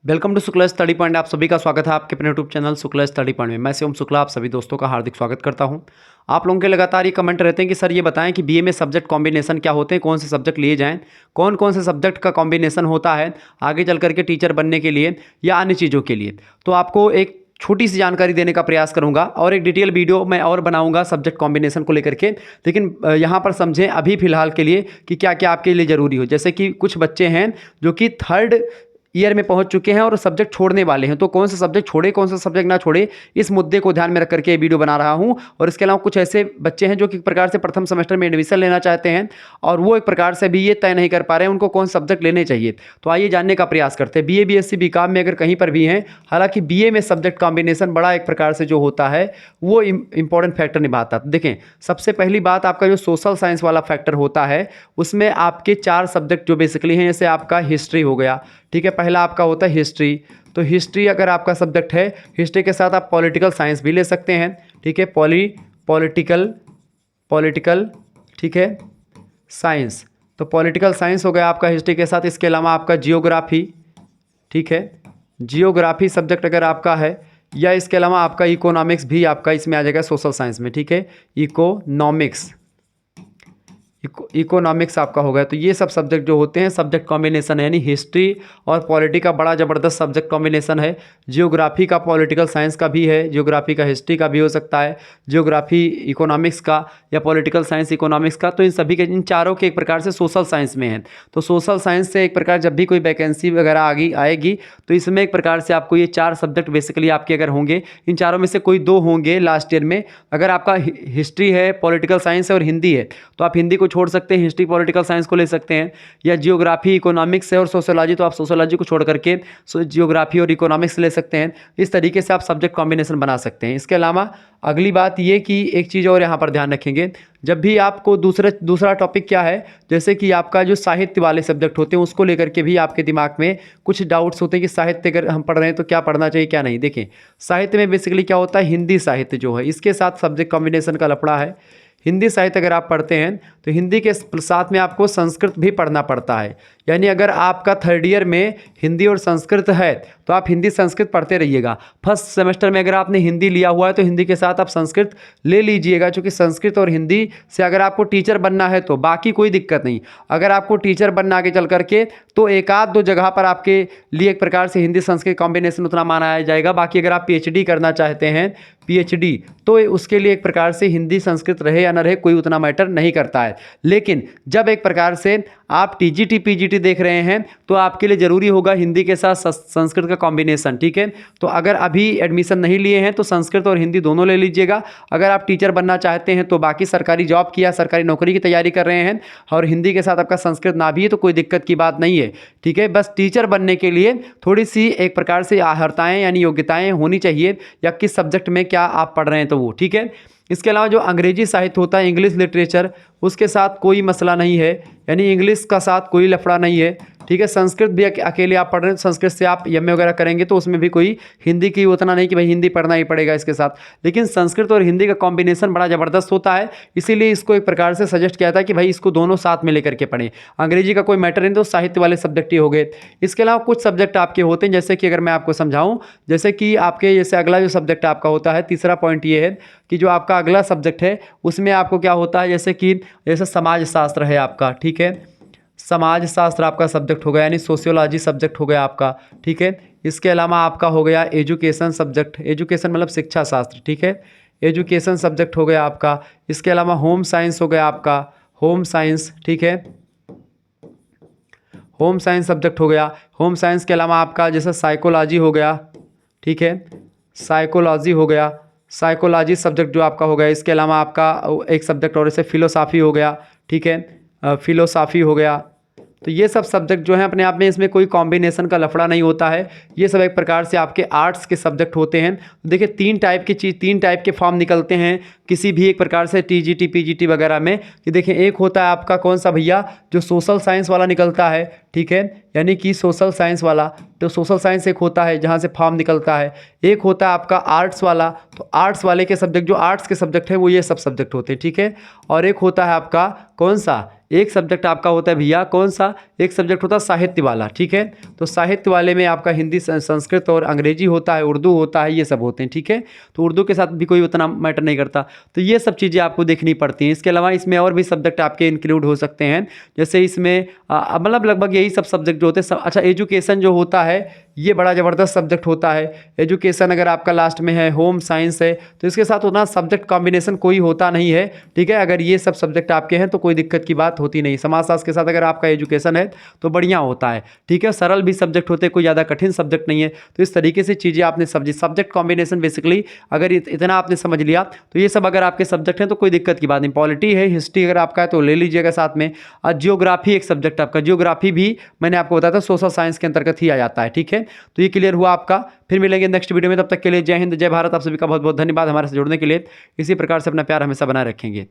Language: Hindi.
Welcome to Shukla study point. आप सभी का स्वागत है आपके अपने YouTube channel Shukla study point में। मैं शिवम शुक्ला आप सभी दोस्तों का हार्दिक स्वागत करता हूं। आप लोगों के लगातार ये कमेंट रहते हैं कि सर ये बताएं कि बीए में सब्जेक्ट कॉम्बिनेशन क्या होते हैं, कौन से सब्जेक्ट लिए जाएं, कौन कौन से सब्जेक्ट का कॉम्बिनेशन होता है आगे चल करके टीचर बनने के लिए या अन्य चीज़ों के लिए। तो आपको एक छोटी सी जानकारी देने का प्रयास करूंगा और एक डिटेल वीडियो मैं और बनाऊंगा सब्जेक्ट कॉम्बिनेशन को लेकर के। लेकिन यहाँ पर समझें अभी फिलहाल के लिए कि क्या क्या आपके लिए ज़रूरी हो। जैसे कि कुछ बच्चे हैं जो कि थर्ड ईयर में पहुंच चुके हैं और सब्जेक्ट छोड़ने वाले हैं, तो कौन सा सब्जेक्ट छोड़े कौन सा सब्जेक्ट ना छोड़े, इस मुद्दे को ध्यान में रख करके वीडियो बना रहा हूं। और इसके अलावा कुछ ऐसे बच्चे हैं जो कि एक प्रकार से प्रथम सेमेस्टर में एडमिशन लेना चाहते हैं और वो एक प्रकार से भी ये तय नहीं कर पा रहे हैं उनको कौन सब्जेक्ट लेने चाहिए। तो आइए जानने का प्रयास करते हैं। बीए बीएससी बीकॉम में अगर कहीं पर भी हैं, हालांकि बीए में सब्जेक्ट कॉम्बिनेशन बड़ा एक प्रकार से जो होता है वो इंपॉर्टेंट फैक्टर निभाता है। देखें, सबसे पहली बात आपका जो सोशल साइंस वाला फैक्टर होता है उसमें आपके 4 सब्जेक्ट जो बेसिकली हैं, जैसे आपका हिस्ट्री हो गया, ठीक है, पहला आपका होता है हिस्ट्री। तो हिस्ट्री अगर आपका सब्जेक्ट है, हिस्ट्री के साथ आप पॉलिटिकल साइंस भी ले सकते हैं, ठीक है, पॉलिटिकल ठीक है, साइंस। तो पॉलिटिकल साइंस हो गया आपका हिस्ट्री के साथ। इसके अलावा आपका जियोग्राफी, ठीक है, जियोग्राफी सब्जेक्ट अगर आपका है, या इसके अलावा आपका इकोनॉमिक्स भी आपका इसमें आ जाएगा सोशल साइंस में, ठीक है, इकोनॉमिक्स आपका हो गया। तो ये सब सब्जेक्ट जो होते हैं सब्जेक्ट कॉम्बिनेशन है, यानी हिस्ट्री और पॉलिटी का बड़ा ज़बरदस्त सब्जेक्ट कॉम्बिनेशन है। जियोग्राफी का पॉलिटिकल साइंस का भी है, जियोग्राफी का हिस्ट्री का भी हो सकता है, जियोग्राफी इकोनॉमिक्स का या पॉलिटिकल साइंस इकोनॉमिक्स का। तो इन सभी के, इन चारों के एक प्रकार से सोशल साइंस में है। तो सोशल साइंस से एक प्रकार जब भी कोई वैकेंसी वगैरह आएगी तो इसमें एक प्रकार से आपको ये 4 सब्जेक्ट बेसिकली आपके अगर होंगे, इन चारों में से कोई 2 होंगे लास्ट ईयर में। अगर आपका हिस्ट्री है, पॉलिटिकल साइंस है और हिंदी है, तो आप हिंदी को छोड़ सकते हैं, हिस्ट्री पॉलिटिकल साइंस को ले सकते हैं। या जियोग्राफी इकोनॉमिक्स है और सोशियोलॉजी, तो आप सोशियोलॉजी को छोड़ करके जियोग्राफी और इकोनॉमिक्स ले सकते हैं। इस तरीके से आप सब्जेक्ट कॉम्बिनेशन बना सकते हैं। इसके अलावा अगली बात ये कि एक चीज़ और यहाँ पर ध्यान रखेंगे, जब भी आपको दूसरा टॉपिक क्या है, जैसे कि आपका जो साहित्य वाले सब्जेक्ट होते हैं उसको लेकर के भी आपके दिमाग में कुछ डाउट्स होते हैं कि साहित्य अगर हम पढ़ रहे हैं तो क्या पढ़ना चाहिए क्या नहीं। देखें, साहित्य में बेसिकली क्या होता है, हिंदी साहित्य जो है इसके साथ सब्जेक्ट कॉम्बिनेशन का लफड़ा है। हिंदी साहित्य अगर आप पढ़ते हैं तो हिंदी के साथ में आपको संस्कृत भी पढ़ना पड़ता है। यानी अगर आपका थर्ड ईयर में हिंदी और संस्कृत है तो आप हिंदी संस्कृत पढ़ते रहिएगा। फर्स्ट सेमेस्टर में अगर आपने हिंदी लिया हुआ है तो हिंदी के साथ आप संस्कृत ले लीजिएगा, क्योंकि संस्कृत और हिंदी से अगर आपको टीचर बनना है तो बाकी कोई दिक्कत नहीं। अगर आपको टीचर बनना आगे चल करके तो एक आध 2 जगह पर आपके लिए एक प्रकार से हिंदी संस्कृत कॉम्बिनेशन उतना माना जाएगा। बाकी अगर आप पीएचडी करना चाहते हैं, पीएचडी, तो उसके लिए एक प्रकार से हिंदी संस्कृत रहे या न रहे कोई उतना मैटर नहीं करता है। लेकिन जब एक प्रकार से आप टीजीटी पीजीटी देख रहे हैं तो आपके लिए ज़रूरी होगा हिंदी के साथ संस्कृत का कॉम्बिनेशन, ठीक है। तो अगर अभी एडमिशन नहीं लिए हैं तो संस्कृत और हिंदी दोनों ले लीजिएगा। अगर आप टीचर बनना चाहते हैं तो बाकी सरकारी जॉब की या सरकारी नौकरी की तैयारी कर रहे हैं और हिंदी के साथ आपका संस्कृत ना भी है तो कोई दिक्कत की बात नहीं है, ठीक है। बस टीचर बनने के लिए थोड़ी सी एक प्रकार से अर्हताएँ यानी योग्यताएँ होनी चाहिए, या किस सब्जेक्ट में क्या आप पढ़ रहे हैं तो वो, ठीक है। इसके अलावा जो अंग्रेजी साहित्य होता है, इंग्लिश लिटरेचर, उसके साथ कोई मसला नहीं है, यानी इंग्लिश का साथ कोई लफड़ा नहीं है, ठीक है। संस्कृत भी अकेले आप पढ़ रहे हैं, संस्कृत से आप एमए वगैरह करेंगे तो उसमें भी कोई हिंदी की उतना नहीं कि भाई हिंदी पढ़ना ही पड़ेगा इसके साथ। लेकिन संस्कृत और हिंदी का कॉम्बिनेशन बड़ा ज़बरदस्त होता है, इसीलिए इसको एक प्रकार से सजेस्ट किया था कि भाई इसको दोनों साथ में लेकर के पढ़ें। अंग्रेजी का कोई मैटर नहीं तो साहित्य वाले सब्जेक्ट ही हो गए। इसके अलावा कुछ सब्जेक्ट आपके होते हैं, जैसे कि अगर मैं आपको समझाऊँ, जैसे कि आपके जैसे अगला जो सब्जेक्ट आपका होता है, तीसरा पॉइंट ये है कि जो आपका अगला सब्जेक्ट है उसमें आपको क्या होता है, जैसे समाज शास्त्र है आपका, ठीक है, समाज शास्त्र आपका सब्जेक्ट हो गया, यानी सोशियोलॉजी सब्जेक्ट हो गया आपका, ठीक है। इसके अलावा आपका हो गया एजुकेशन सब्जेक्ट, एजुकेशन मतलब शिक्षा शास्त्र, ठीक है, एजुकेशन सब्जेक्ट हो गया आपका। इसके अलावा होम साइंस हो गया आपका, होम साइंस, ठीक है, होम साइंस सब्जेक्ट हो गया। होम साइंस के अलावा आपका जैसे साइकोलॉजी हो गया, ठीक है, साइकोलॉजी हो गया, साइकोलॉजी सब्जेक्ट जो आपका हो गया। इसके अलावा आपका एक सब्जेक्ट और जैसे फिलोसॉफी हो गया, ठीक है, फिलोसॉफी हो गया। तो ये सब सब्जेक्ट जो हैं अपने आप में इसमें कोई कॉम्बिनेशन का लफड़ा नहीं होता है, ये सब एक प्रकार से आपके आर्ट्स के सब्जेक्ट होते हैं। देखिए 3 टाइप के फॉर्म निकलते हैं किसी भी एक प्रकार से टीजीटी पीजीटी वगैरह में, कि देखें एक होता है आपका कौन सा भैया, जो सोशल साइंस वाला निकलता है, ठीक है, यानी कि सोशल साइंस वाला, तो सोशल साइंस एक होता है जहाँ से फॉर्म निकलता है। एक होता है आपका आर्ट्स वाला, तो आर्ट्स वाले के सब्जेक्ट जो आर्ट्स के सब्जेक्ट है वो ये सब सब्जेक्ट होते हैं, ठीक है। और एक होता है आपका कौन सा, एक सब्जेक्ट आपका होता है भैया कौन सा, एक सब्जेक्ट होता है साहित्य वाला, ठीक है। तो साहित्य वाले में आपका हिंदी, संस्कृत और अंग्रेजी होता है, उर्दू होता है, ये सब होते हैं, ठीक है। तो उर्दू के साथ भी कोई उतना मैटर नहीं करता। तो ये सब चीज़ें आपको देखनी पड़ती हैं। इसके अलावा इसमें और भी सब्जेक्ट आपके इंक्लूड हो सकते हैं, जैसे इसमें मतलब लगभग यही सब सब्जेक्ट जो होते हैं अच्छा, एजुकेशन जो होता है ये बड़ा ज़बरदस्त सब्जेक्ट होता है। एजुकेशन अगर आपका लास्ट में है, होम साइंस है, तो इसके साथ उतना सब्जेक्ट कॉम्बिनेशन कोई होता नहीं है, ठीक है। अगर ये सब सब्जेक्ट आपके हैं तो कोई दिक्कत की बात होती नहीं। समाजशास्त्र के साथ अगर आपका एजुकेशन है तो बढ़िया होता है, ठीक है। सरल भी सब्जेक्ट होते हैं, कोई ज़्यादा कठिन सब्जेक्ट नहीं है। तो इस तरीके से चीज़ें आपने सब्जेक्ट कॉम्बिनेशन बेसिकली अगर इतना आपने समझ लिया तो ये सब अगर आपके सब्जेक्ट हैं तो कोई दिक्कत की बात नहीं। पॉलिटी है, हिस्ट्री अगर आपका है तो ले लीजिएगा साथ में। और जियोग्राफी एक सब्जेक्ट आपका, जियोग्राफी भी मैंने आपको बताया था सोशल साइंस के अंतर्गत ही आ जाता है, ठीक है। तो ये क्लियर हुआ आपका। फिर मिलेंगे नेक्स्ट वीडियो में, तब तक के लिए जय हिंद जय भारत। आप सभी का बहुत बहुत धन्यवाद हमारे साथ जुड़ने के लिए। इसी प्रकार से अपना प्यार हमेशा बनाए रखेंगे।